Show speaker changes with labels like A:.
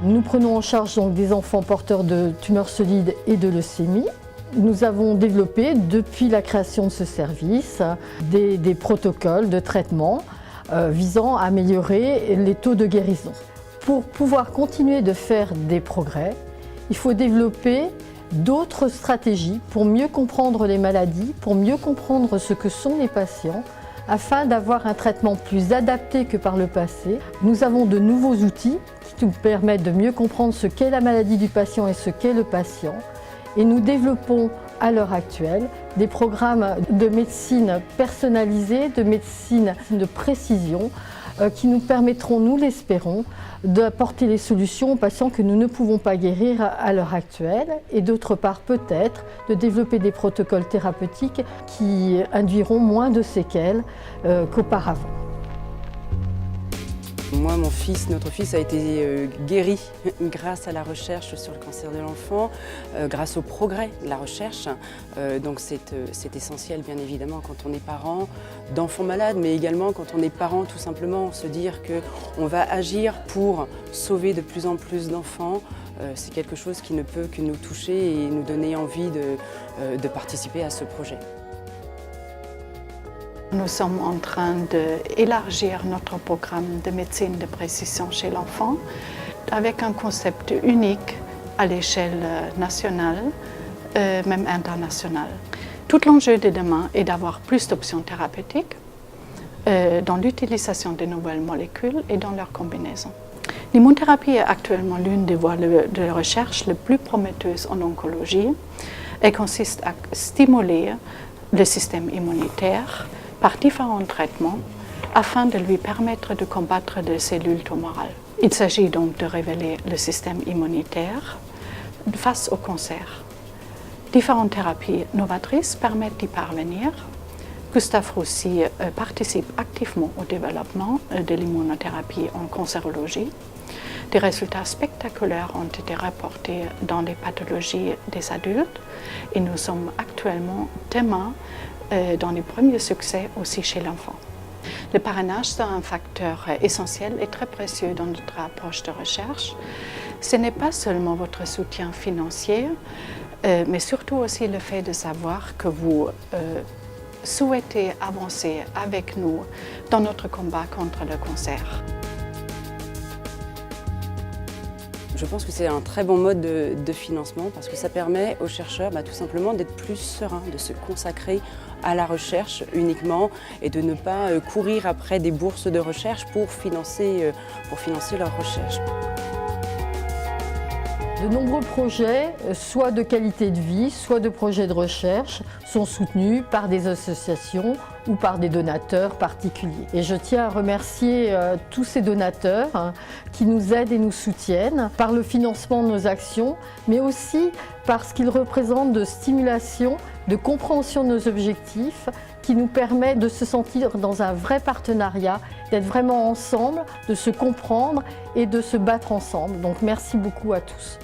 A: Nous prenons en charge donc des enfants porteurs de tumeurs solides et de leucémie. Nous avons développé, depuis la création de ce service, des protocoles de traitement visant à améliorer les taux de guérison. Pour pouvoir continuer de faire des progrès, il faut développer d'autres stratégies pour mieux comprendre les maladies, pour mieux comprendre ce que sont les patients, afin d'avoir un traitement plus adapté que par le passé. Nous avons de nouveaux outils qui nous permettent de mieux comprendre ce qu'est la maladie du patient et ce qu'est le patient. Et nous développons à l'heure actuelle des programmes de médecine personnalisée, de médecine de précision qui nous permettront, nous l'espérons, d'apporter les solutions aux patients que nous ne pouvons pas guérir à l'heure actuelle et d'autre part peut-être de développer des protocoles thérapeutiques qui induiront moins de séquelles qu'auparavant.
B: Moi, notre fils a été guéri grâce à la recherche sur le cancer de l'enfant, grâce au progrès de la recherche. Donc c'est essentiel, bien évidemment, quand on est parent d'enfants malades, mais également quand on est parent, tout simplement, se dire qu'on va agir pour sauver de plus en plus d'enfants. C'est quelque chose qui ne peut que nous toucher et nous donner envie de participer à ce projet.
C: Nous sommes en train d'élargir notre programme de médecine de précision chez l'enfant avec un concept unique à l'échelle nationale, même internationale. Tout l'enjeu de demain est d'avoir plus d'options thérapeutiques dans l'utilisation de nouvelles molécules et dans leur combinaison. L'immunothérapie est actuellement l'une des voies de recherche les plus prometteuses en oncologie. Elle consiste à stimuler le système immunitaire par différents traitements afin de lui permettre de combattre des cellules tumorales. Il s'agit donc de révéler le système immunitaire face au cancer. Différentes thérapies novatrices permettent d'y parvenir. Gustave Roussy participe activement au développement de l'immunothérapie en cancérologie. Des résultats spectaculaires ont été rapportés dans les pathologies des adultes et nous sommes actuellement témoins dans les premiers succès aussi chez l'enfant. Le parrainage est un facteur essentiel et très précieux dans notre approche de recherche. Ce n'est pas seulement votre soutien financier, mais surtout aussi le fait de savoir que vous souhaitez avancer avec nous dans notre combat contre le cancer.
B: Je pense que c'est un très bon mode de financement parce que ça permet aux chercheurs tout simplement d'être plus sereins, de se consacrer à la recherche uniquement et de ne pas courir après des bourses de recherche pour financer leur recherche.
A: De nombreux projets, soit de qualité de vie, soit de projets de recherche, sont soutenus par des associations ou par des donateurs particuliers. Et je tiens à remercier tous ces donateurs qui nous aident et nous soutiennent par le financement de nos actions, mais aussi parce qu'ils représentent de stimulation, de compréhension de nos objectifs, qui nous permet de se sentir dans un vrai partenariat, d'être vraiment ensemble, de se comprendre et de se battre ensemble. Donc merci beaucoup à tous.